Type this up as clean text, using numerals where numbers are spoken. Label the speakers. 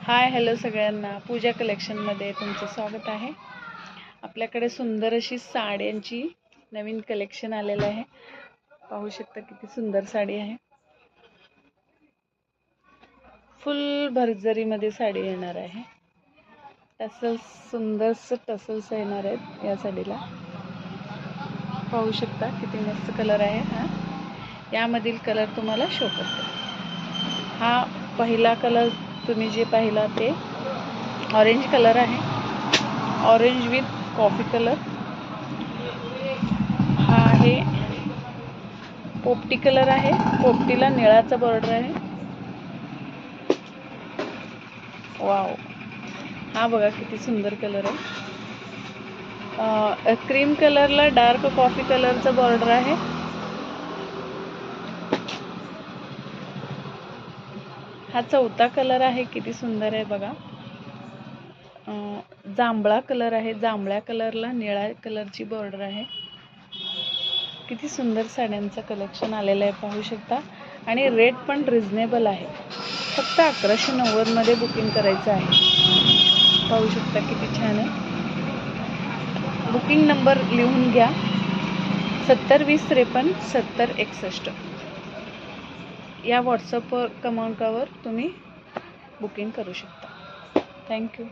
Speaker 1: Hi hello सगळ्यांना, पूजा कलेक्शनमध्ये तुमचं स्वागत आहे। आपल्याकडे सुंदर अशी साड्यांची नवीन कलेक्शन आलेलं आहे। पाहू शकता किती सुंदर साडी आहे। फुल भरजरीमध्ये साडी येणार आहे। टसल्स, सुंदरसं टसल्स येणार आहेत या साडीला। पाहू शकता किती मस्त कलर आहे हा। यामधील कलर तुम्हाला शो करते। हा पहिला कलर तुम्ही जे पाहिला ते ऑरेंज कलर आहे, ऑरेंज विथ कॉफी कलर। हा आहे पोपटी कलर आहे, पोपटीला निळाचा बॉर्डर आहे। वाव, हा बघा किती सुंदर कलर आहे। क्रीम कलरला डार्क कॉफी कलरचा बॉर्डर आहे। हा चौथा कलर आहे, किती सुंदर आहे बघा। जांभळा कलर आहे, जांभळ्या कलरला निळ्या कलरची बॉर्डर आहे। किती सुंदर साड्यांचं कलेक्शन आलेलं आहे पाहू शकता। आणि रेट पण रिझनेबल आहे, फक्त 1190 मध्ये बुकिंग करायचं आहे। पाहू शकता किती छान आहे। बुकिंग नंबर लिहून घ्या, 702053 7061। या व्हॉट्सअप क्रमांकावर तुम्ही बुकिंग करू शकता। थँक्यू।